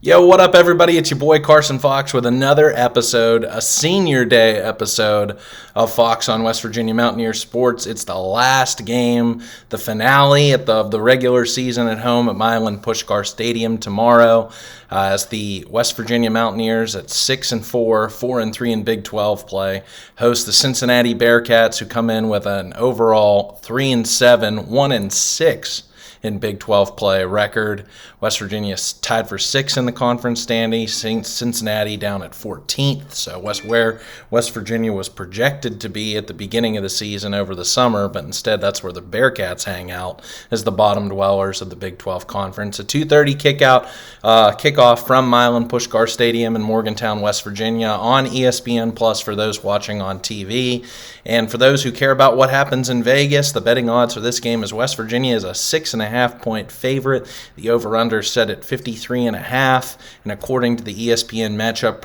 Yo, what up, everybody? It's your boy Carson Fox with another episode, a Senior Day episode of Fox on West Virginia Mountaineer Sports. It's the last game, the finale of the regular season at home at Milan Puskar Stadium tomorrow, as the West Virginia Mountaineers at 6-4, 4-3 in Big 12 play, host the Cincinnati Bearcats, who come in with an overall 3-7, 1-6. in Big 12 play record. West Virginia tied for 6th in the conference standings. Cincinnati down at 14th. So where West Virginia was projected to be at the beginning of the season over the summer, but instead that's where the Bearcats hang out as the bottom dwellers of the Big 12 conference. A 2:30 kickoff from Milan Puskar Stadium in Morgantown, West Virginia on ESPN Plus for those watching on TV. And for those who care about what happens in Vegas, the betting odds for this game is West Virginia is a 6.5-point favorite. The over-under set at 53.5, and according to the ESPN matchup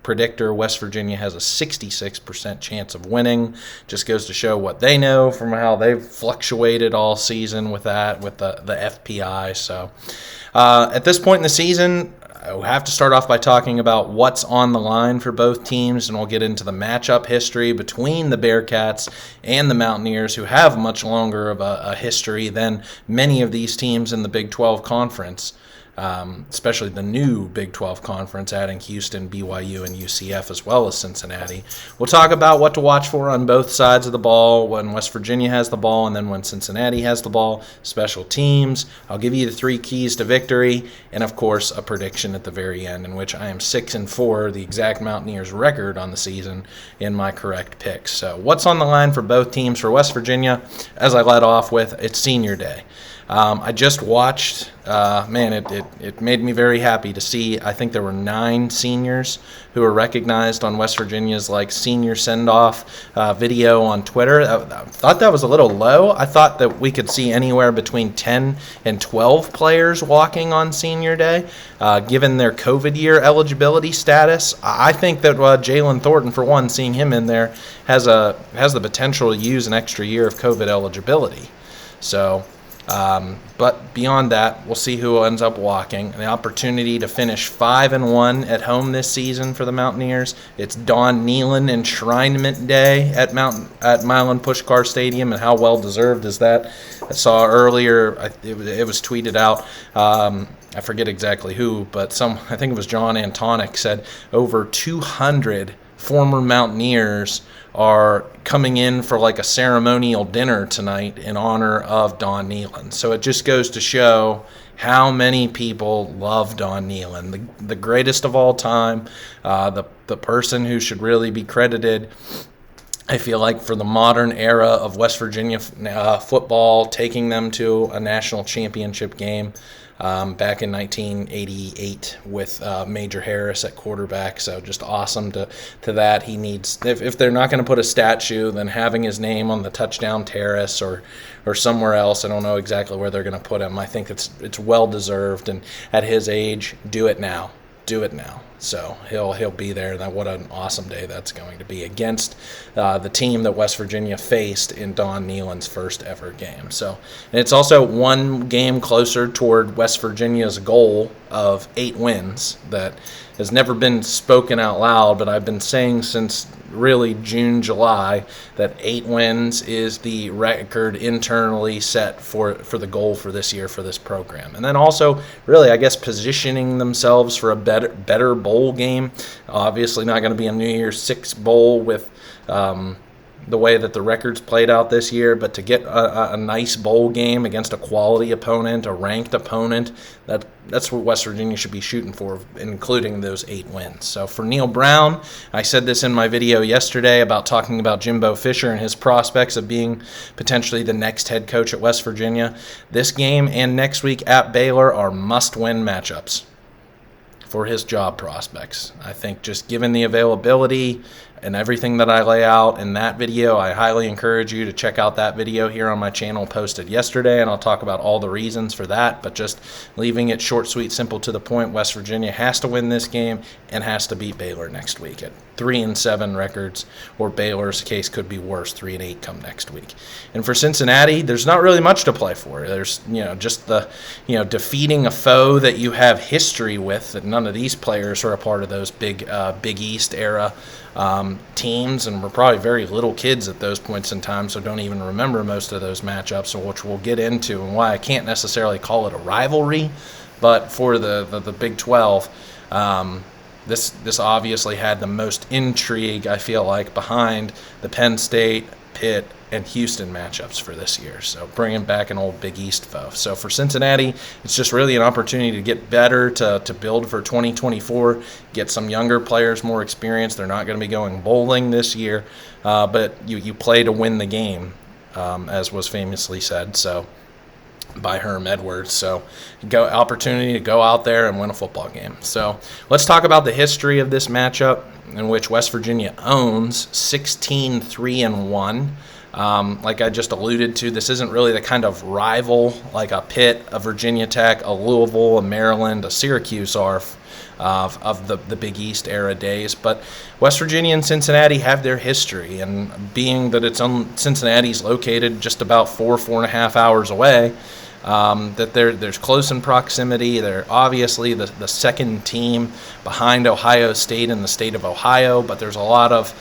predictor, West Virginia has a 66% chance of winning. Just goes to show what they know from how they've fluctuated all season with the FPI. So at this point in the season, I have to start off by talking about what's on the line for both teams, and we'll get into the matchup history between the Bearcats and the Mountaineers, who have much longer of a history than many of these teams in the Big 12 Conference. Especially the new Big 12 Conference, adding Houston, BYU, and UCF, as well as Cincinnati. We'll talk about what to watch for on both sides of the ball when West Virginia has the ball and then when Cincinnati has the ball, special teams. I'll give you the 3 keys to victory, and, of course, a prediction at the very end in which I am 6-4, the exact Mountaineers record on the season, in my correct picks. So what's on the line for both teams? For West Virginia, as I led off with, it's Senior Day. I just watched, it made me very happy to see. I think there were 9 seniors who were recognized on West Virginia's senior send-off video on Twitter. I thought that was a little low. I thought that we could see anywhere between 10 and 12 players walking on Senior Day, given their COVID year eligibility status. I think that Jalen Thornton, for one, seeing him in there, has the potential to use an extra year of COVID eligibility. So. But beyond that, we'll see who ends up walking. The opportunity to finish 5-1 at home this season for the Mountaineers. It's Don Nehlen Enshrinement Day at Milan Puskar Stadium, and how well deserved is that? I saw earlier, it was tweeted out. I forget exactly who, but I think it was John Antonic said over 200 former Mountaineers are coming in for a ceremonial dinner tonight in honor of Don Nehlen. So it just goes to show how many people love Don Nehlen, the greatest of all time, the person who should really be credited, I feel like, for the modern era of West Virginia football, taking them to a national championship game back in 1988 with Major Harris at quarterback. So just awesome to that. He needs, if they're not going to put a statue, then having his name on the touchdown terrace or somewhere else. I don't know exactly where they're going to put him. I think it's well deserved, and at his age, do it now. Do it now. So he'll be there. What an awesome day that's going to be against the team that West Virginia faced in Don Nehlen's first ever game. So, and it's also one game closer toward West Virginia's goal of 8 wins that has never been spoken out loud, but I've been saying since really June, July, that 8 wins is the record internally set for the goal for this year for this program. And then also, really, I guess, positioning themselves for a better bowl game. Obviously not going to be a New Year's Six bowl with the way that the record's played out this year, but to get a nice bowl game against a quality opponent, a ranked opponent, that's what West Virginia should be shooting for, including those 8 wins. So for Neil Brown, I said this in my video yesterday about talking about Jimbo Fisher and his prospects of being potentially the next head coach at West Virginia. This game and next week at Baylor are must-win matchups for his job prospects. I think just given the availability, and everything that I lay out in that video. I highly encourage you to check out that video here on my channel posted yesterday, and I'll talk about all the reasons for that. But just leaving it short, sweet, simple, to the point, West Virginia has to win this game and has to beat Baylor next week at 3-7 records, or Baylor's case could be worse, 3-8 come next week. And for Cincinnati, there's not really much to play for. There's just the defeating a foe that you have history with. That none of these players are a part of those Big East era teams, and we're probably very little kids at those points in time, so don't even remember most of those matchups, which we'll get into, and why I can't necessarily call it a rivalry. But for the Big 12, this obviously had the most intrigue, I feel like, behind the Penn State, Pitt, and Houston matchups for this year. So bringing back an old Big East foe. So for Cincinnati, it's just really an opportunity to get better, to build for 2024, get some younger players more experience. They're not going to be going bowling this year, but you play to win the game, as was famously said. So by Herm Edwards. So opportunity to go out there and win a football game. So let's talk about the history of this matchup, in which West Virginia owns 16-3-1. Like I just alluded to, this isn't really the kind of rival like a Pitt, a Virginia Tech, a Louisville, a Maryland, a Syracuse are of the Big East era days. But West Virginia and Cincinnati have their history, and being that Cincinnati's located just about 4.5 hours away, that there's close in proximity. They're obviously the second team behind Ohio State in the state of Ohio, but there's a lot of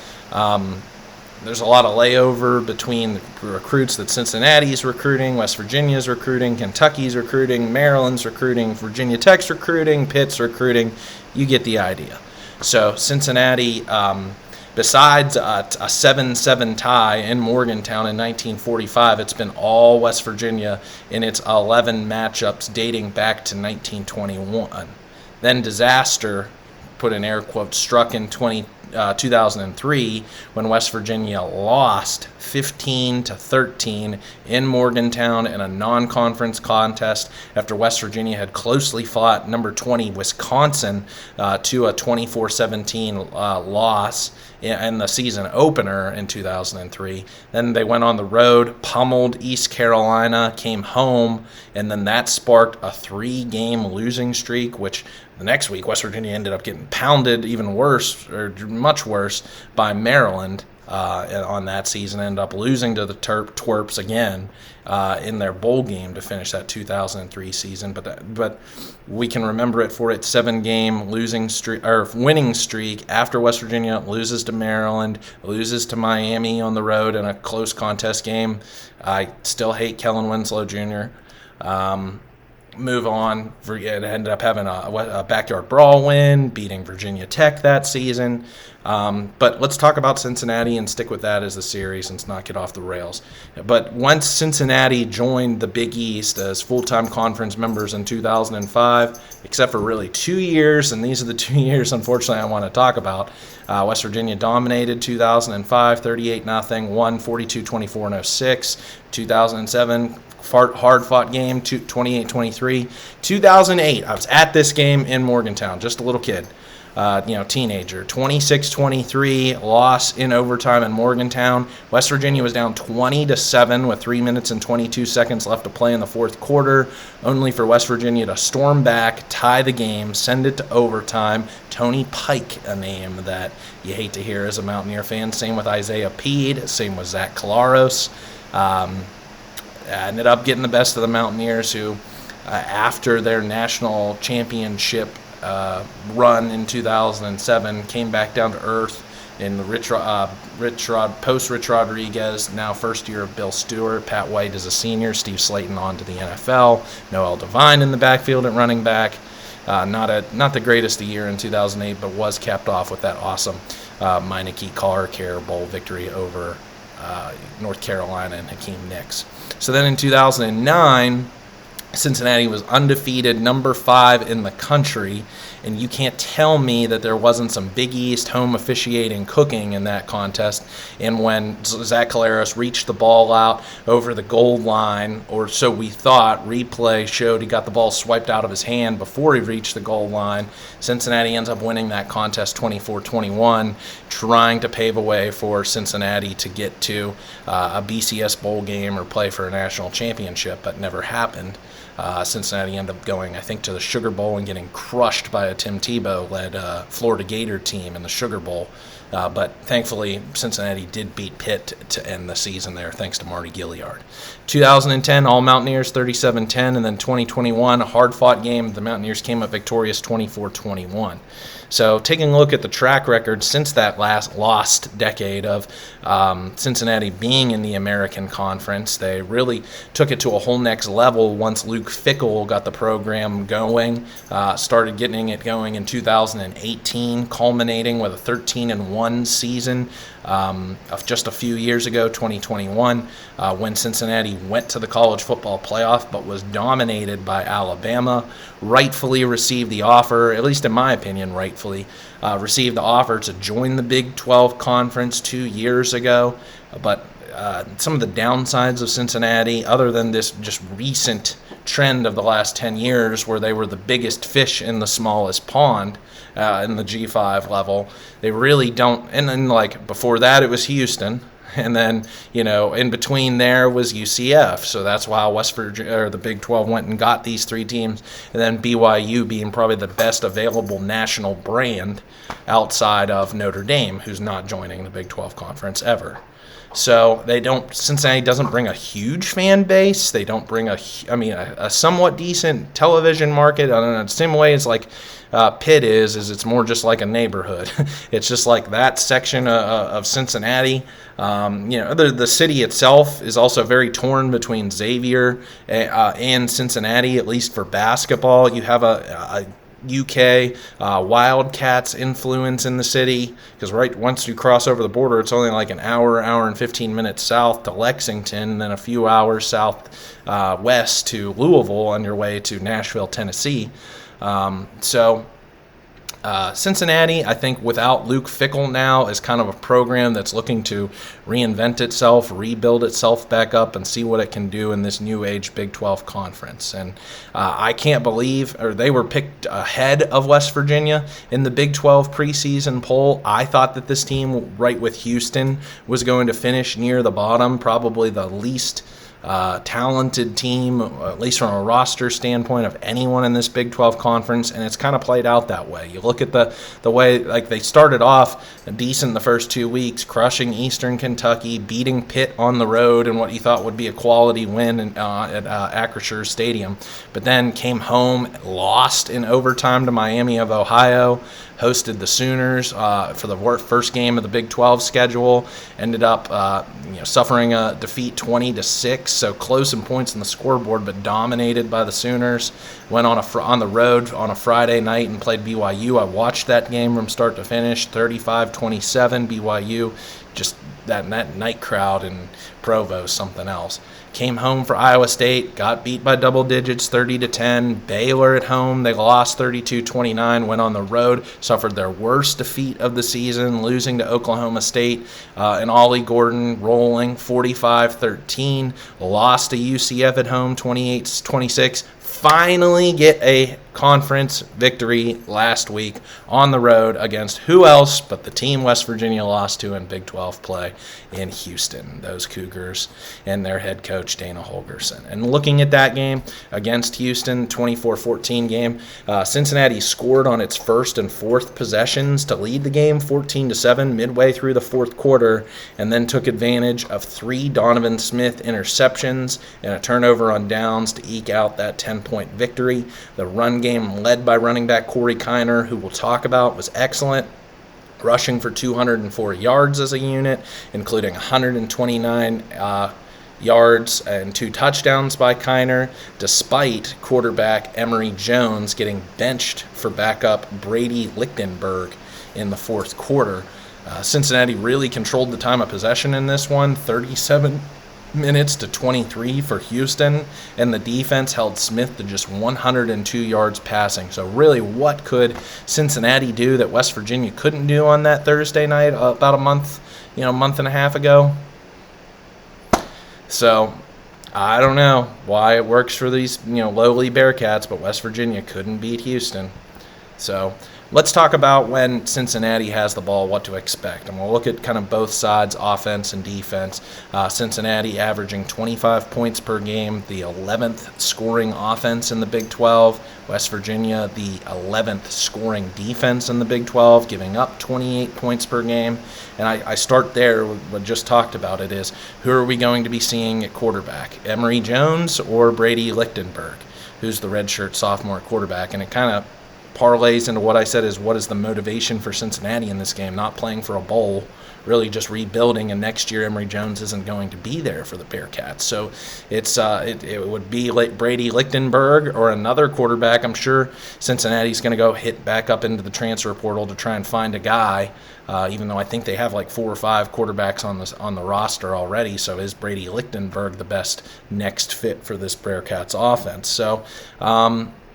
layover between the recruits that Cincinnati's recruiting, West Virginia's recruiting, Kentucky's recruiting, Maryland's recruiting, Virginia Tech's recruiting, Pitt's recruiting. You get the idea. So Cincinnati, besides a 7-7 tie in Morgantown in 1945, it's been all West Virginia in its 11 matchups dating back to 1921. Then disaster, put in air quotes, struck in 2003 when West Virginia lost 15-13 in Morgantown in a non-conference contest after West Virginia had closely fought number 20 Wisconsin to a 24-17 loss in the season opener in 2003. Then they went on the road, pummeled East Carolina, came home, and then that sparked a 3-game losing streak, which the next week West Virginia ended up getting pounded even worse, or much worse, by Maryland on that season. Ended up losing to the Twerps again in their bowl game to finish that 2003 season. But we can remember it for its 7-game winning streak after West Virginia loses to Maryland, loses to Miami on the road in a close contest game. I still hate Kellen Winslow Jr. Move on. It ended up having a backyard brawl win, beating Virginia Tech that season. But let's talk about Cincinnati and stick with that as the series and not get off the rails. But once Cincinnati joined the Big East as full-time conference members in 2005, except for really 2 years, and these are the 2 years, unfortunately, I want to talk about, West Virginia dominated 2005, 38-0, won 42-24 in 06, 2007, hard-fought game, 28-23. 2008, I was at this game in Morgantown, just a little kid, teenager. 26-23, loss in overtime in Morgantown. West Virginia was down 20-7 with 3 minutes and 22 seconds left to play in the fourth quarter, only for West Virginia to storm back, tie the game, send it to overtime. Tony Pike, a name that you hate to hear as a Mountaineer fan. Same with Isaiah Peed, same with Zach Collaros. Ended up getting the best of the Mountaineers, who, after their national championship run in 2007, came back down to earth in the post-Rich Rodriguez, now first year of Bill Stewart. Pat White is a senior, Steve Slayton on to the NFL, Noel Devine in the backfield at running back. Not the greatest of year in 2008, but was capped off with that awesome Meineke Car Care Bowl victory over North Carolina and Hakeem Nicks. So then in 2009, Cincinnati was undefeated, number 5 in the country, and you can't tell me that there wasn't some Big East home officiating cooking in that contest. And when Zach Collaros reached the ball out over the goal line, or so we thought, replay showed he got the ball swiped out of his hand before he reached the goal line. Cincinnati ends up winning that contest 24-21, trying to pave a way for Cincinnati to get to a BCS bowl game or play for a national championship, but never happened. Cincinnati ended up going, I think, to the Sugar Bowl and getting crushed by a Tim Tebow-led Florida Gator team in the Sugar Bowl. But thankfully, Cincinnati did beat Pitt to end the season there, thanks to Marty Gilliard. 2010, all Mountaineers 37-10, and then 2021, a hard-fought game. The Mountaineers came up victorious 24-21. So taking a look at the track record since that last lost decade of Cincinnati being in the American Conference, they really took it to a whole next level once Luke Fickell got the program going, started getting it going in 2018, culminating with a 13-1 season of just a few years ago, 2021, when Cincinnati went to the college football playoff but was dominated by Alabama, rightfully received the offer, at least in my opinion, rightfully received the offer to join the Big 12 Conference 2 years ago. But some of the downsides of Cincinnati, other than this just recent trend of the last 10 years where they were the biggest fish in the smallest pond in the G5 level, they really don't. And then, like, before that, it was Houston. And then, in between there was UCF. So that's why West Virginia, or the Big 12, went and got these 3 teams. And then BYU being probably the best available national brand outside of Notre Dame, who's not joining the Big 12 Conference ever. So Cincinnati doesn't bring a huge fan base. They don't bring a somewhat decent television market. In the same way as like Pitt is it's more just like a neighborhood. It's just like that section of Cincinnati. The city itself is also very torn between Xavier and Cincinnati, at least for basketball. You have a UK Wildcats influence in the city, because once you cross over the border, it's only like an hour and 15 minutes south to Lexington, and then a few hours south west to Louisville on your way to Nashville, Tennessee. Cincinnati, I think, without Luke Fickell now, is kind of a program that's looking to reinvent itself, rebuild itself back up, and see what it can do in this new age Big 12 conference. And I can't believe, or they were picked ahead of West Virginia in the Big 12 preseason poll. I thought that this team, right with Houston, was going to finish near the bottom, probably the least talented team, at least from a roster standpoint, of anyone in this Big 12 conference, and it's kind of played out that way. You look at the way, like, they started off decent the first 2 weeks, crushing Eastern Kentucky, beating Pitt on the road in what you thought would be a quality win at Acrisure Stadium, but then came home, lost in overtime to Miami of Ohio, hosted the Sooners for the first game of the Big 12 schedule, ended up suffering a defeat 20-6, so close in points in the scoreboard, but dominated by the Sooners. Went on the road on a Friday night and played BYU. I watched that game from start to finish, 35-27 BYU. Just that night crowd in Provo, something else. Came home for Iowa State, got beat by double digits, 30-10. Baylor at home, they lost 32-29. Went on the road, suffered their worst defeat of the season, losing to Oklahoma State. And Ollie Gordon rolling 45-13. Lost to UCF at home, 28-26. Finally get a conference victory last week on the road against who else but the team West Virginia lost to in Big 12 play in Houston, those Cougars and their head coach Dana Holgorsen. And looking at that game against Houston, 24-14 game, Cincinnati scored on its first and fourth possessions to lead the game 14-7 midway through the fourth quarter, and then took advantage of 3 Donovan Smith interceptions and a turnover on downs to eke out that 10-point victory. The run game, led by running back Corey Kiner, who we'll talk about, was excellent, rushing for 204 yards as a unit, including 129 yards and 2 touchdowns by Kiner, despite quarterback Emory Jones getting benched for backup Brady Lichtenberg in the fourth quarter. Cincinnati really controlled the time of possession in this one, 37 minutes to 23 for Houston, and the defense held Smith to just 102 yards passing. So really, what could Cincinnati do that West Virginia couldn't do on that Thursday night about a month and a half ago? So I don't know why it works for these lowly Bearcats, but West Virginia couldn't beat Houston. So let's talk about when Cincinnati has the ball, what to expect. And we'll look at kind of both sides, offense and defense. Cincinnati averaging 25 points per game, the 11th scoring offense in the Big 12. West Virginia, the 11th scoring defense in the Big 12, giving up 28 points per game. And I start there with what just talked about it is, who are we going to be seeing at quarterback? Emory Jones or Brady Lichtenberg, who's the redshirt sophomore quarterback? And it kind of parlays into what I said is, what is the motivation for Cincinnati in this game? Not playing for a bowl, really just rebuilding, and next year Emory Jones isn't going to be there for the Bearcats. So it would be like Brady Lichtenberg or another quarterback. I'm sure Cincinnati's going to go hit back up into the transfer portal to try and find a guy, even though I think they have like 4 or 5 quarterbacks on the roster already. So is Brady Lichtenberg the best next fit for this Bearcats offense? So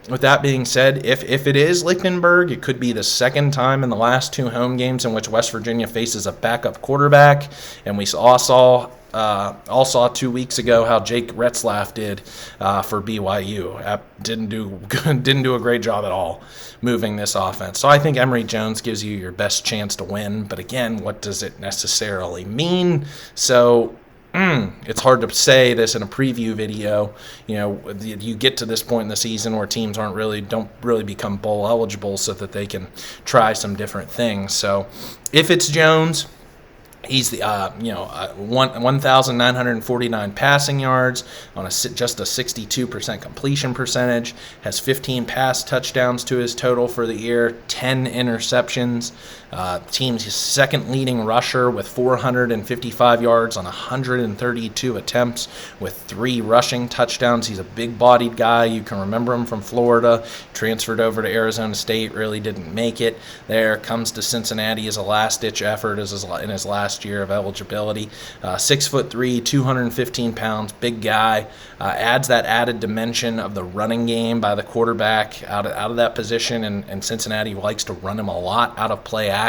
with that being said, if it is Lichtenberg, it could be the second time in the last 2 home games in which West Virginia faces a backup quarterback. And we all saw 2 weeks ago how Jake Retzlaff did for BYU. Didn't do a great job at all moving this offense. So I think Emory Jones gives you your best chance to win. But again, what does it necessarily mean? So it's hard to say this in a preview video. You get to this point in the season where teams don't really become bowl eligible, so that they can try some different things. So if it's Jones, he's the 1,949 passing yards on just a 62% completion percentage, has 15 pass touchdowns to his total for the year, 10 interceptions. Team's second leading rusher with 455 yards on 132 attempts with 3 rushing touchdowns. He's a big-bodied guy. You can remember him from Florida. Transferred over to Arizona State, really didn't make it there. Comes to Cincinnati as a last-ditch effort in his last year of eligibility. 6'3", 215 pounds, big guy. Adds that added dimension of the running game by the quarterback out of that position, and Cincinnati likes to run him a lot out of play action.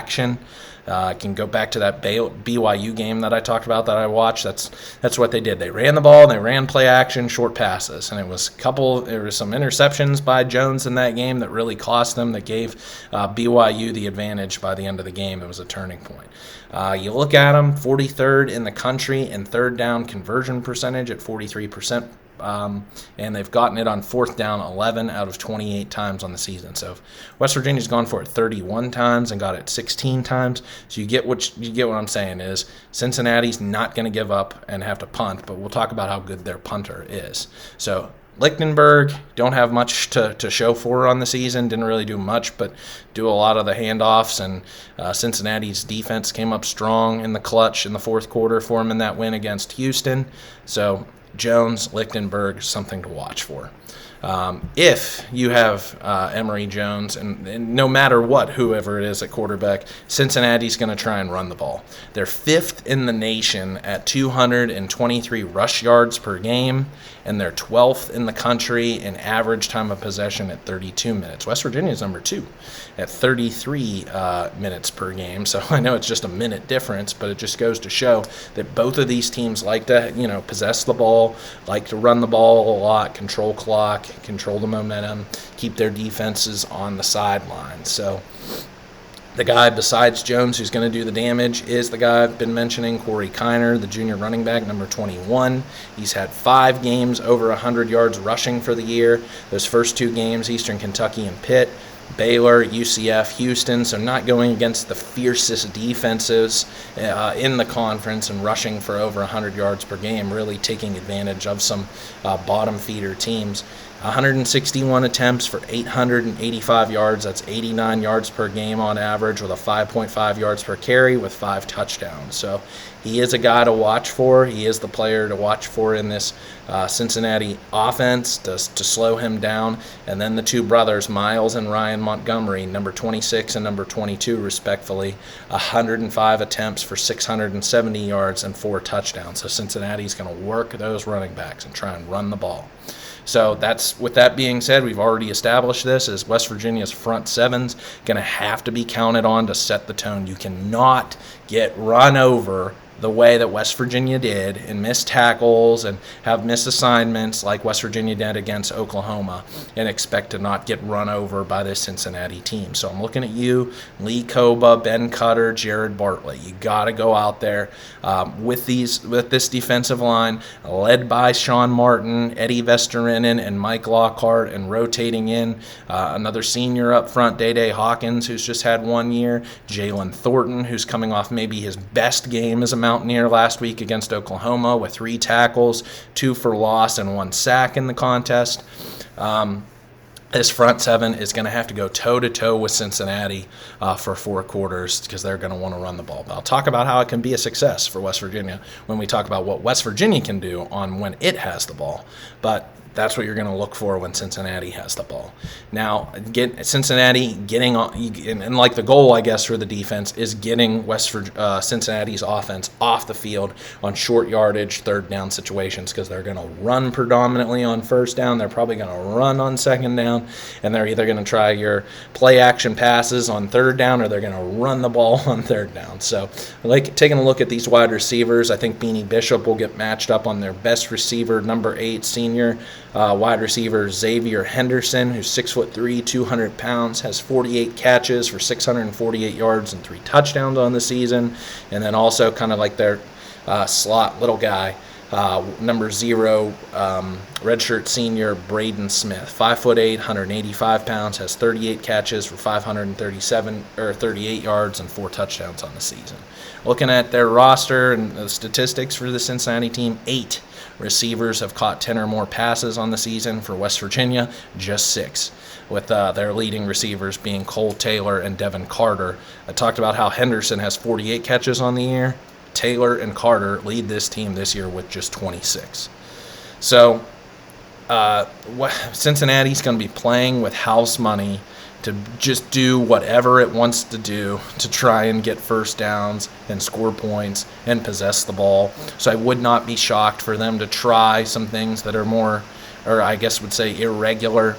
Can go back to that BYU game that I talked about that I watched. That's what they did. They ran the ball and they ran play action, short passes, and there was some interceptions by Jones in that game that really cost them. That gave BYU the advantage by the end of the game. It was a turning point. You look at them, 43rd in the country in third down conversion percentage at 43%. And they've gotten it on 4th down 11 out of 28 times on the season. So West Virginia's gone for it 31 times and got it 16 times. So you get what I'm saying is Cincinnati's not going to give up and have to punt, but we'll talk about how good their punter is. So Lichtenberg, don't have much to show for on the season. Didn't really do much, but do a lot of the handoffs. And Cincinnati's defense came up strong in the clutch in the 4th quarter for him in that win against Houston. So Jones, Lichtenberg, something to watch for. If you have Emory Jones, and no matter what, whoever it is at quarterback, Cincinnati's going to try and run the ball. They're 5th in the nation at 223 rush yards per game, and they're 12th in the country in average time of possession at 32 minutes. West Virginia's number 2 at 33 minutes per game. So I know it's just a minute difference, but it just goes to show that both of these teams like to, possess the ball, like to run the ball a lot, control clock, control the momentum, keep their defenses on the sidelines. So the guy besides Jones who's going to do the damage is the guy I've been mentioning, Corey Kiner, the junior running back, number 21. He's had 5 games over 100 yards rushing for the year. Those first 2 games, Eastern Kentucky and Pitt, Baylor, UCF, Houston, so not going against the fiercest defenses in the conference and rushing for over 100 yards per game, really taking advantage of some bottom feeder teams. 161 attempts for 885 yards. That's 89 yards per game on average, with a 5.5 yards per carry with 5 touchdowns. So he is a guy to watch for. He is the player to watch for in this Cincinnati offense to slow him down. And then the two brothers, Miles and Ryan Montgomery, number 26 and number 22, respectfully, 105 attempts for 670 yards and 4 touchdowns. So Cincinnati's going to work those running backs and try and run the ball. So with that being said, we've already established this as West Virginia's front seven's going to have to be counted on to set the tone. You cannot get run over the way that West Virginia did and miss tackles and have missed assignments like West Virginia did against Oklahoma and expect to not get run over by this Cincinnati team. So I'm looking at you, Lee Koba, Ben Cutter, Jared Bartlett. You got to go out there with this defensive line led by Sean Martin, Eddie Vesterinen, and Mike Lockhart, and rotating in another senior up front, Day Hawkins, who's just had 1 year, Jalen Thornton, who's coming off maybe his best game as a Mountaineer last week against Oklahoma with 3 tackles, 2 for loss, and 1 sack in the contest. This front seven is going to have to go toe-to-toe with Cincinnati for 4 quarters because they're going to want to run the ball. But I'll talk about how it can be a success for West Virginia when we talk about what West Virginia can do on when it has the ball. But that's what you're going to look for when Cincinnati has the ball. Now, Cincinnati getting on, and like the goal, I guess, for the defense is getting Cincinnati's offense off the field on short yardage, 3rd down situations because they're going to run predominantly on 1st down. They're probably going to run on 2nd down, and they're either going to try your play action passes on 3rd down or they're going to run the ball on 3rd down. So, like taking a look at these wide receivers, I think Beanie Bishop will get matched up on their best receiver, number 8 senior wide receiver Xavier Henderson, who's 6'3", 200 pounds, has 48 catches for 648 yards and 3 touchdowns on the season. And then also kind of like their slot little guy, number 0, redshirt senior Braden Smith, 5'8", 185 pounds, has 38 catches for 38 yards and 4 touchdowns on the season. Looking at their roster and the statistics for the Cincinnati team, 8 receivers have caught 10 or more passes on the season. For West Virginia, just 6, with their leading receivers being Cole Taylor and Devin Carter. I talked about how Henderson has 48 catches on the year. Taylor and Carter lead this team this year with just 26. So Cincinnati's going to be playing with house money to just do whatever it wants to do to try and get 1st downs and score points and possess the ball. So I would not be shocked for them to try some things that are more, or I guess would say irregular,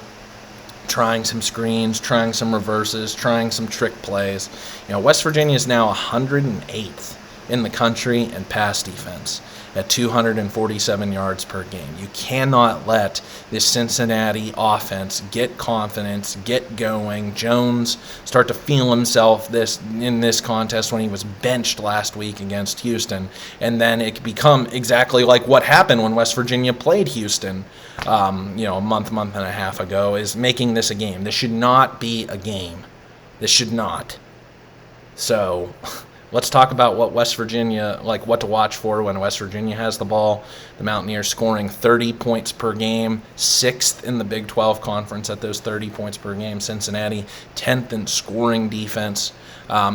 trying some screens, trying some reverses, trying some trick plays. West Virginia is now 108th in the country in pass defense at 247 yards per game. You cannot let this Cincinnati offense get confidence, get going. Jones start to feel himself in this contest when he was benched last week against Houston, and then it become exactly like what happened when West Virginia played Houston a month and a half ago, is making this a game. This should not be a game. This should not. So let's talk about what West Virginia, like what to watch for when West Virginia has the ball. The Mountaineers scoring 30 points per game, 6th in the Big 12 Conference at those 30 points per game. Cincinnati, 10th in scoring defense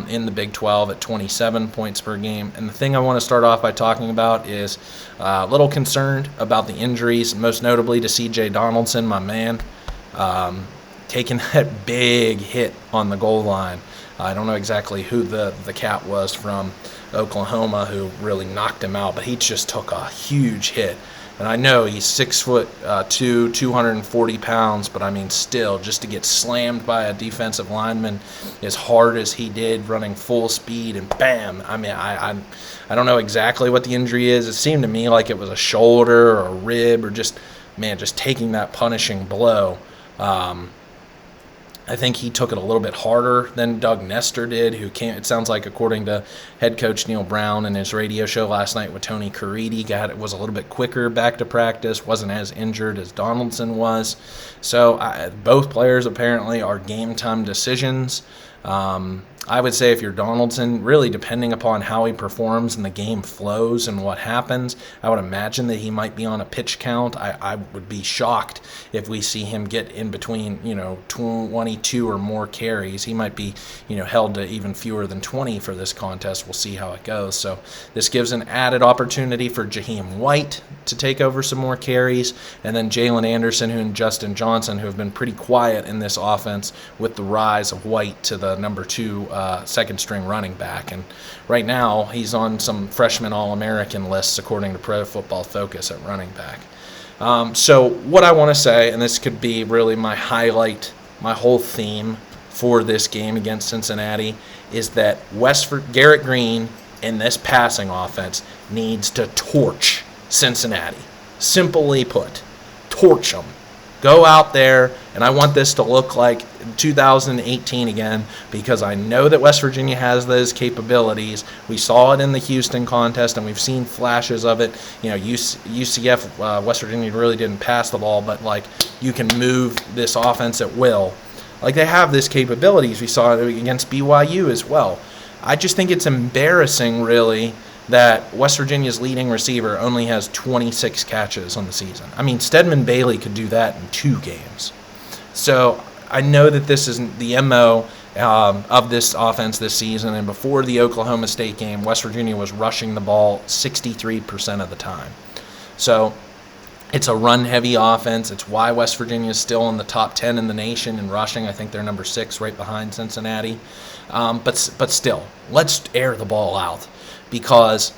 in the Big 12 at 27 points per game. And the thing I want to start off by talking about is a little concerned about the injuries, most notably to C.J. Donaldson, my man, taking that big hit on the goal line. I don't know exactly who the cat was from Oklahoma who really knocked him out, but he just took a huge hit. And I know he's 6'2", 240 pounds, but I mean, still, just to get slammed by a defensive lineman as hard as he did, running full speed, and bam! I mean, I don't know exactly what the injury is. It seemed to me like it was a shoulder or a rib, or just taking that punishing blow. I think he took it a little bit harder than Doug Nestor did, who came, it sounds like, according to head coach Neil Brown in his radio show last night with Tony Caridi, was a little bit quicker back to practice, wasn't as injured as Donaldson was. So both players apparently are game time decisions. I would say if you're Donaldson, really depending upon how he performs and the game flows and what happens, I would imagine that he might be on a pitch count. I would be shocked if we see him get in between, 22 or more carries. He might be, held to even fewer than 20 for this contest. We'll see how it goes. So this gives an added opportunity for Jaheim White to take over some more carries, and then Jalen Anderson and Justin Johnson, who have been pretty quiet in this offense with the rise of White to the number 2 second-string running back. And right now, he's on some freshman All-American lists, according to Pro Football Focus, at running back. So what I want to say, and this could be really my highlight, my whole theme for this game against Cincinnati, is that Garrett Green in this passing offense needs to torch Cincinnati. Simply put, torch them. Go out there, and I want this to look like 2018 again, because I know that West Virginia has those capabilities. We saw it in the Houston contest, and we've seen flashes of it. UCF, West Virginia really didn't pass the ball, but you can move this offense at will. They have this capabilities. We saw it against BYU as well. I just think it's embarrassing, really, that West Virginia's leading receiver only has 26 catches on the season. I mean, Stedman Bailey could do that in 2 games. So I know that this isn't the MO of this offense this season, and before the Oklahoma State game, West Virginia was rushing the ball 63% of the time. So it's a run-heavy offense. It's why West Virginia is still in the top 10 in the nation in rushing. I think they're number 6, right behind Cincinnati. But still, let's air the ball out, because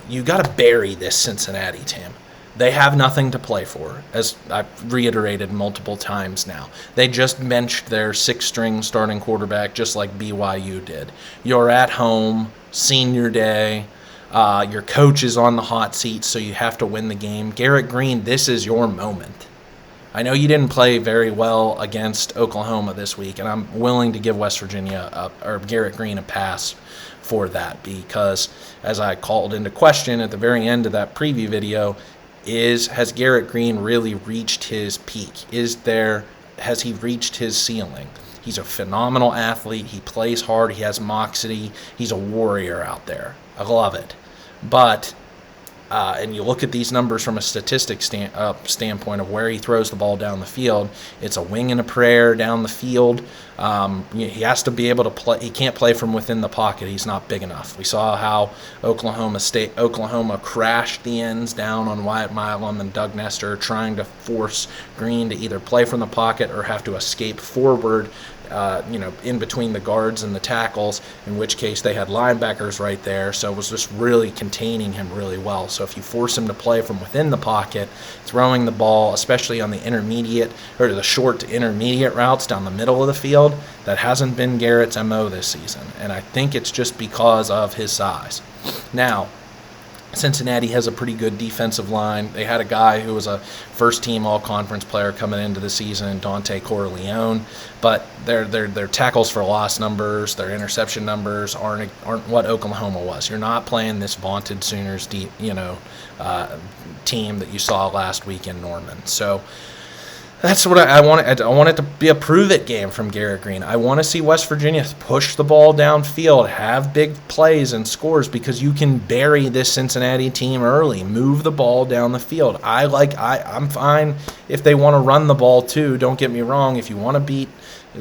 you got to bury this Cincinnati team. They have nothing to play for, as I've reiterated multiple times now. They just benched their 6th-string starting quarterback just like BYU did. You're at home, senior day. Your coach is on the hot seat, so you have to win the game. Garrett Green, this is your moment. I know you didn't play very well against Oklahoma this week, and I'm willing to give West Virginia or Garrett Green a pass for that, because as I called into question at the very end of that preview video, has Garrett Green really reached his peak? Has he reached his ceiling? He's a phenomenal athlete. He plays hard. He has moxie. He's a warrior out there. I love it. But and you look at these numbers from a statistic standpoint of where he throws the ball down the field, it's a wing and a prayer down the field. He has to be able to play. He can't play from within the pocket. He's not big enough. We saw how Oklahoma crashed the ends down on Wyatt Milam and Doug Nestor, trying to force Green to either play from the pocket or have to escape forward, in between the guards and the tackles, in which case they had linebackers right there, so it was just really containing him really well. So if you force him to play from within the pocket, throwing the ball, especially on the intermediate or the short to intermediate routes down the middle of the field, that hasn't been Garrett's MO this season, and I think it's just because of his size. Now, Cincinnati has a pretty good defensive line. They had a guy who was a first-team all-conference player coming into the season, Dante Corleone, but their tackles for loss numbers, their interception numbers aren't what Oklahoma was. You're not playing this vaunted Sooners team that you saw last week in Norman. So that's what I want. I want it to be a prove-it game from Garrett Green. I want to see West Virginia push the ball downfield, have big plays and scores, because you can bury this Cincinnati team early. Move the ball down the field. I'm fine if they want to run the ball too. Don't get me wrong. If you want to beat,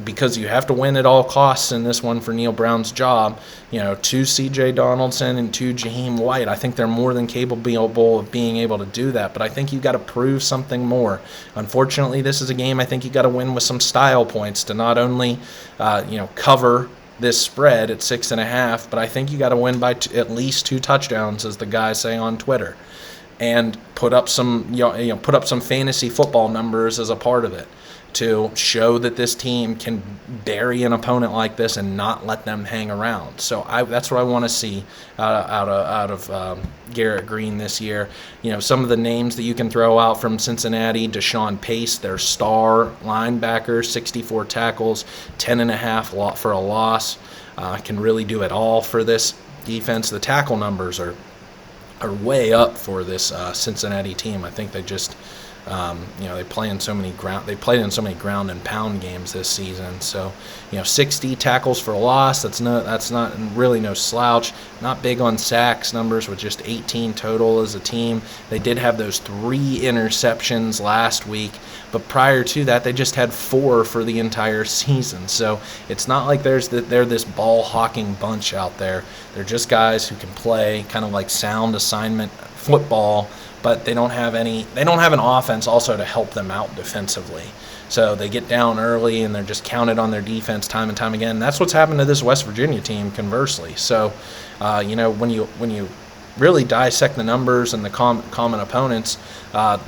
because you have to win at all costs in this one for Neil Brown's job, 2 C.J. Donaldson and 2 Jaheim White. I think they're more than capable of being able to do that, but I think you got to prove something more. Unfortunately, this is a game I think you got to win with some style points to not only cover this spread at 6.5, but I think you got to win by at least 2 touchdowns, as the guys say on Twitter, and put up some fantasy football numbers as a part of it, to show that this team can bury an opponent like this and not let them hang around. So that's what I want to see out of Garrett Green this year. Some of the names that you can throw out from Cincinnati: Deshaun Pace, their star linebacker, 64 tackles, 10.5 for a loss, can really do it all for this defense. The tackle numbers are way up for this Cincinnati team. I think they just They played in so many ground and pound games this season. So, 60 tackles for a loss. That's not really no slouch. Not big on sacks numbers with just 18 total as a team. They did have those 3 interceptions last week, but prior to that, they just had 4 for the entire season. So it's not like they're this ball hawking bunch out there. They're just guys who can play kind of like sound assignment football, but they don't have an offense also to help them out defensively. So they get down early and they're just counted on their defense time and time again. And that's what's happened to this West Virginia team conversely. So, when you really dissect the numbers and the common opponents,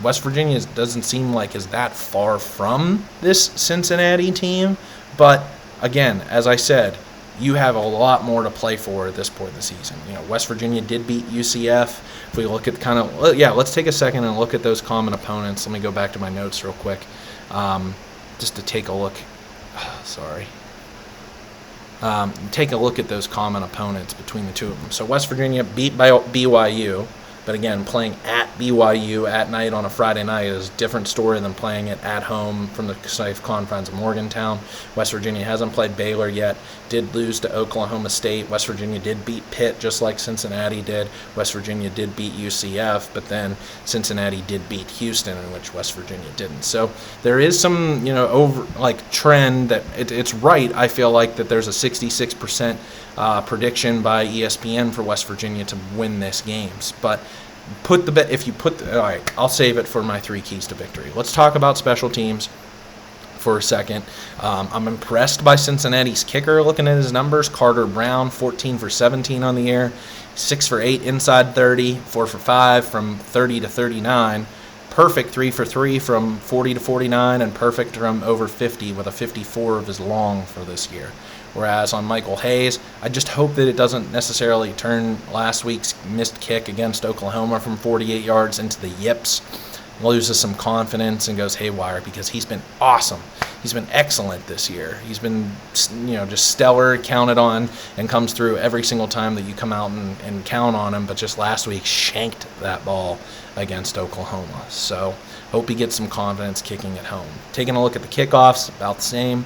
West Virginia doesn't seem like is that far from this Cincinnati team. But again, as I said, you have a lot more to play for at this point in the season. West Virginia did beat UCF. If we look at let's take a second and look at those common opponents. Let me go back to my notes real quick, just to take a look. Take a look at those common opponents between the two of them. So West Virginia beat by BYU. But again, playing at BYU at night on a Friday night is a different story than playing it at home from the safe confines of Morgantown. West Virginia hasn't played Baylor yet, did lose to Oklahoma State. West Virginia did beat Pitt just like Cincinnati did. West Virginia did beat UCF, but then Cincinnati did beat Houston, in which West Virginia didn't. So there is some, trend that it's right. I feel like that there's a 66% prediction by ESPN for West Virginia to win this games. But all right, I'll save it for my 3 keys to victory. Let's talk about special teams for a second. I'm impressed by Cincinnati's kicker looking at his numbers. Carter Brown, 14 for 17 on the year, 6 for 8 inside 30, 4 for 5 from 30 to 39. Perfect 3 for 3 from 40 to 49, and perfect from over 50 with a 54 of his long for this year. Whereas on Michael Hayes, I just hope that it doesn't necessarily turn last week's missed kick against Oklahoma from 48 yards into the yips, loses some confidence and goes haywire, because he's been awesome. He's been excellent this year. He's been, just stellar, counted on, and comes through every single time that you come out and count on him. But just last week, shanked that ball against Oklahoma. So hope he gets some confidence kicking at home. Taking a look at the kickoffs, about the same.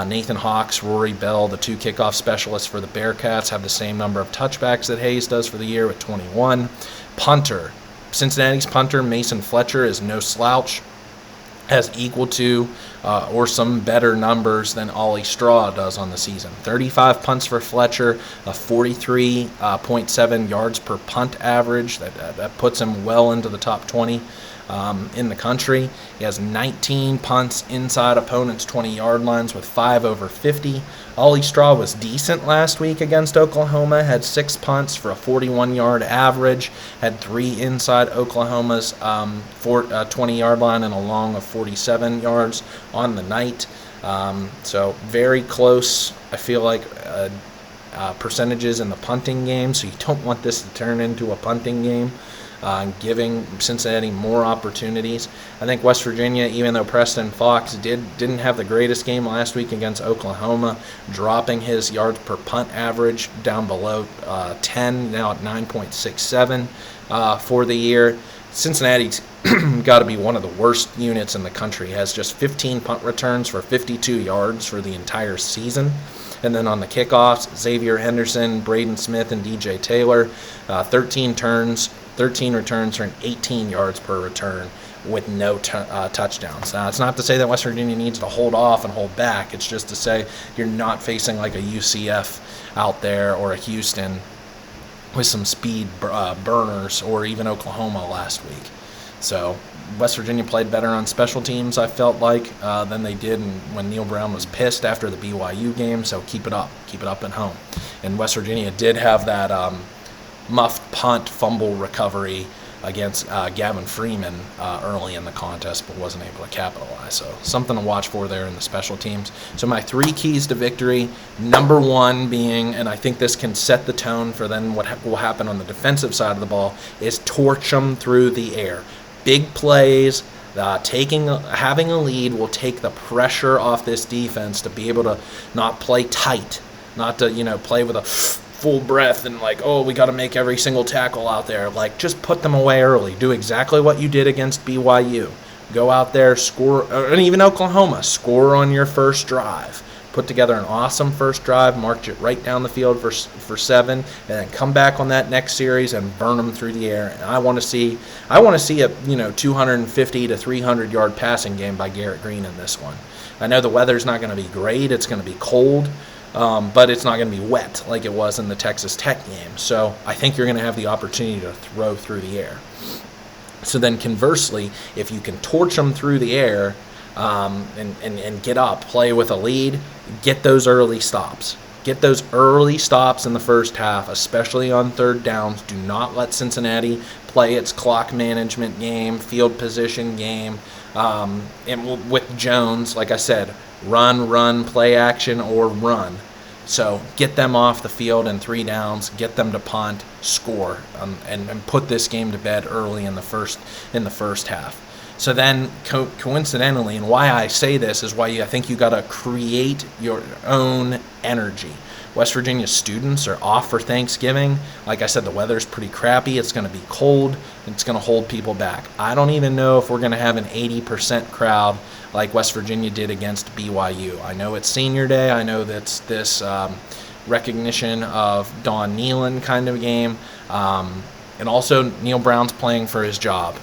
Nathan Hawks, Rory Bell, the 2 kickoff specialists for the Bearcats, have the same number of touchbacks that Hayes does for the year with 21. Punter, Cincinnati's punter, Mason Fletcher, is no slouch, has equal to or some better numbers than Ollie Straw does on the season. 35 punts for Fletcher, a 43.7 yards per punt average. That puts him well into the top 20 in the country. He has 19 punts inside opponents' 20-yard lines with 5 over 50. Ollie Straw was decent last week against Oklahoma, had 6 punts for a 41-yard average, had 3 inside Oklahoma's 20-yard line and a long of 47 yards on the night. So very close, I feel like, percentages in the punting game, so you don't want this to turn into a punting game. Giving Cincinnati more opportunities. I think West Virginia, even though Preston Fox didn't have the greatest game last week against Oklahoma, dropping his yards per punt average down below 10, now at 9.67 for the year. Cincinnati's got to be one of the worst units in the country. Has just 15 punt returns for 52 yards for the entire season. And then on the kickoffs, Xavier Henderson, Braden Smith, and DJ Taylor, 13 returns for 18 yards per return with no touchdowns. Now, it's not to say that West Virginia needs to hold off and hold back. It's just to say you're not facing like a UCF out there or a Houston with some speed burners, or even Oklahoma last week. So West Virginia played better on special teams, I felt like, than they did when Neil Brown was pissed after the BYU game. So keep it up at home. And West Virginia did have that muffed punt fumble recovery against Gavin Freeman early in the contest, but wasn't able to capitalize. So something to watch for there in the special teams. So my 3 keys to victory, number 1 being, and I think this can set the tone for then what will happen on the defensive side of the ball, is torch them through the air. Big plays, having a lead will take the pressure off this defense to be able to not play tight, not to play with a full breath and we got to make every single tackle out there. Just put them away early. Do exactly what you did against BYU. Go out there, score, and even Oklahoma, score on your first drive. Put together an awesome first drive, march it right down the field for 7, and then come back on that next series and burn them through the air. And I want to see a 250 to 300 yard passing game by Garrett Green in this one. I know the weather's not going to be great; it's going to be cold, but it's not going to be wet like it was in the Texas Tech game. So I think you're going to have the opportunity to throw through the air. So then conversely, if you can torch them through the air and get up, play with a lead, get those early stops. Get those early stops in the first half, especially on third downs. Do not let Cincinnati play its clock management game, field position game. And with Jones, like I said, run, play action, or run. So get them off the field in 3 downs, get them to punt, score, and put this game to bed early in the first half. So then, coincidentally, and why I say this is why I think you got to create your own energy. West Virginia students are off for Thanksgiving. Like I said, the weather's pretty crappy. It's going to be cold. It's going to hold people back. I don't even know if we're going to have an 80% crowd like West Virginia did against BYU. I know it's senior day. I know that's this recognition of Don Nealon kind of game. And also Neil Brown's playing for his job.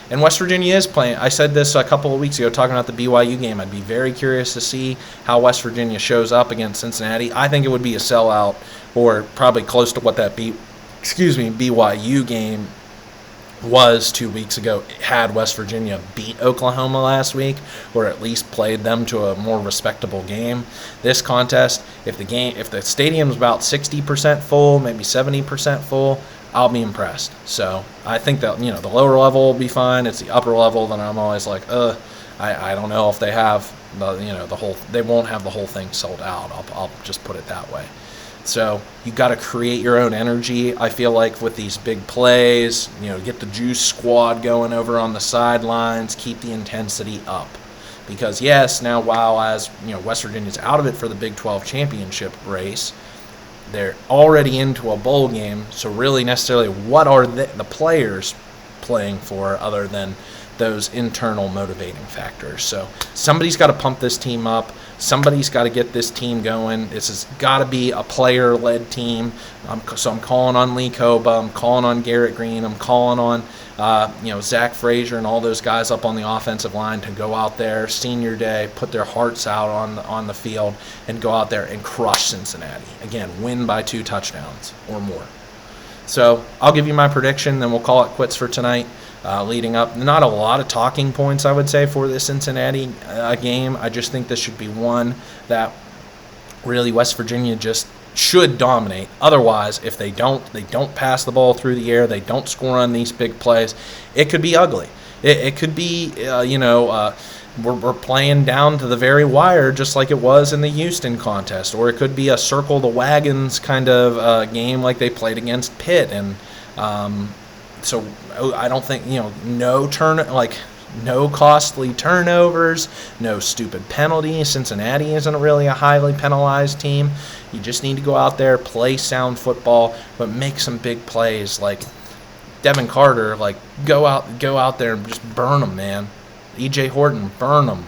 And West Virginia is playing. I said this a couple of weeks ago talking about the BYU game. I'd be very curious to see how West Virginia shows up against Cincinnati. I think it would be a sellout, or probably close to what that BYU game was 2 weeks ago. Had West Virginia beat Oklahoma last week, or at least played them to a more respectable game. This contest, if the stadium's about 60% full, maybe 70% full, I'll be impressed. So I think that the lower level will be fine. It's the upper level that I'm always like, I don't know if they have they won't have the whole thing sold out. I'll just put it that way. So you got to create your own energy. I feel like with these big plays, get the juice squad going over on the sidelines, keep the intensity up. Because yes, now as West Virginia's out of it for the Big 12 championship race. They're already into a bowl game, so really necessarily what are the players playing for other than those internal motivating factors? So somebody's got to pump this team up. Somebody's got to get this team going. This has got to be a player-led team. So I'm calling on Lee Koba. I'm calling on Garrett Green. I'm calling on Zach Frazier and all those guys up on the offensive line to go out there, senior day, put their hearts out on the field, and go out there and crush Cincinnati. Again, win by 2 touchdowns or more. So I'll give you my prediction, then we'll call it quits for tonight. Leading up, not a lot of talking points, I would say, for this Cincinnati game. I just think this should be one that really West Virginia just should dominate. Otherwise, if they don't pass the ball through the air, they don't score on these big plays, it could be ugly. It could be, we're playing down to the very wire just like it was in the Houston contest. Or it could be a circle the wagons kind of game like they played against Pitt. And so I don't think, no costly turnovers, no stupid penalties. Cincinnati isn't really a highly penalized team. You just need to go out there, play sound football, but make some big plays. Like Devin Carter, go out there and just burn them, man. E.J. Horton, burn them.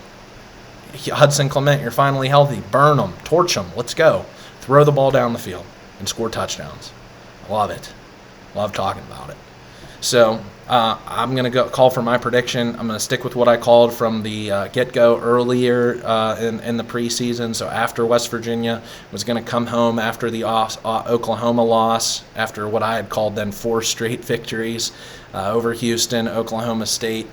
Hudson Clement, you're finally healthy. Burn them, torch them. Let's go. Throw the ball down the field and score touchdowns. Love it. Love talking about it. So I'm going to call for my prediction. I'm going to stick with what I called from the get-go earlier in the preseason. So after West Virginia was going to come home after the Oklahoma loss, after what I had called then 4 straight victories over Houston, Oklahoma State,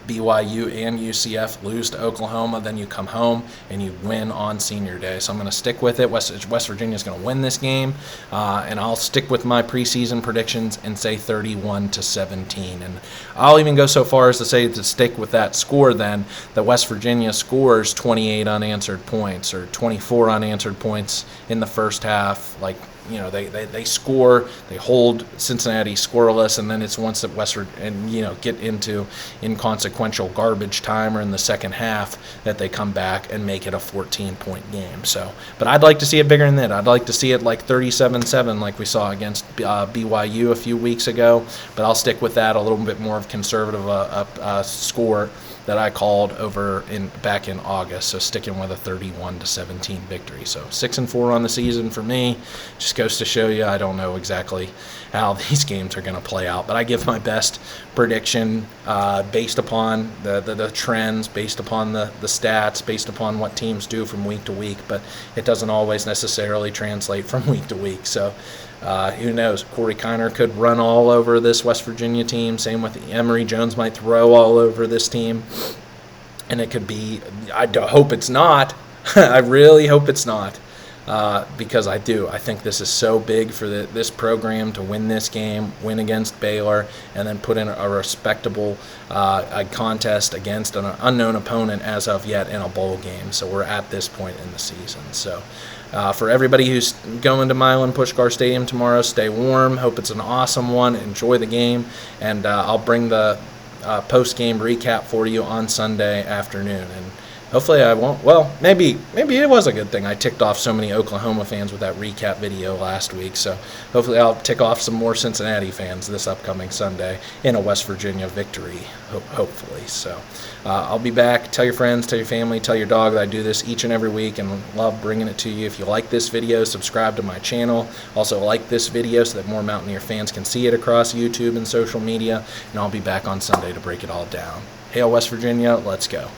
BYU, and UCF lose to Oklahoma, then you come home and you win on senior day. So I'm going to stick with it. West Virginia is going to win this game, and I'll stick with my preseason predictions and say 31-17. And I'll even go so far as to say to stick with that score then, that West Virginia scores 28 unanswered points or 24 unanswered points in the first half, they score, they hold Cincinnati scoreless, and then it's once that Westford and get into inconsequential garbage time or in the second half that they come back and make it a 14-point game. So, but I'd like to see it bigger than that. I'd like to see it like 37-7 like we saw against BYU a few weeks ago, but I'll stick with that, a little bit more of conservative score that I called back in August. So sticking with a 31-17 victory. So 6-4 on the season for me. Just goes to show you I don't know exactly how these games are going to play out, but I give my best prediction based upon the trends, based upon the stats, based upon what teams do from week to week, but it doesn't always necessarily translate from week to week. So who knows? Corey Kiner could run all over this West Virginia team. Same with Emory Jones might throw all over this team. And it could be, I hope it's not. I really hope it's not. Because I think this is so big for this program to win this game, win against Baylor, and then put in a respectable contest against an unknown opponent as of yet in a bowl game. So we're at this point in the season. So for everybody who's going to Milan Puskar Stadium tomorrow, stay warm. Hope it's an awesome one. Enjoy the game. And I'll bring the post-game recap for you on Sunday afternoon. And hopefully I won't. Well, maybe it was a good thing I ticked off so many Oklahoma fans with that recap video last week. So hopefully I'll tick off some more Cincinnati fans this upcoming Sunday in a West Virginia victory, hopefully. So I'll be back. Tell your friends, tell your family, tell your dog that I do this each and every week and love bringing it to you. If you like this video, subscribe to my channel. Also like this video so that more Mountaineer fans can see it across YouTube and social media. And I'll be back on Sunday to break it all down. Hail West Virginia. Let's go.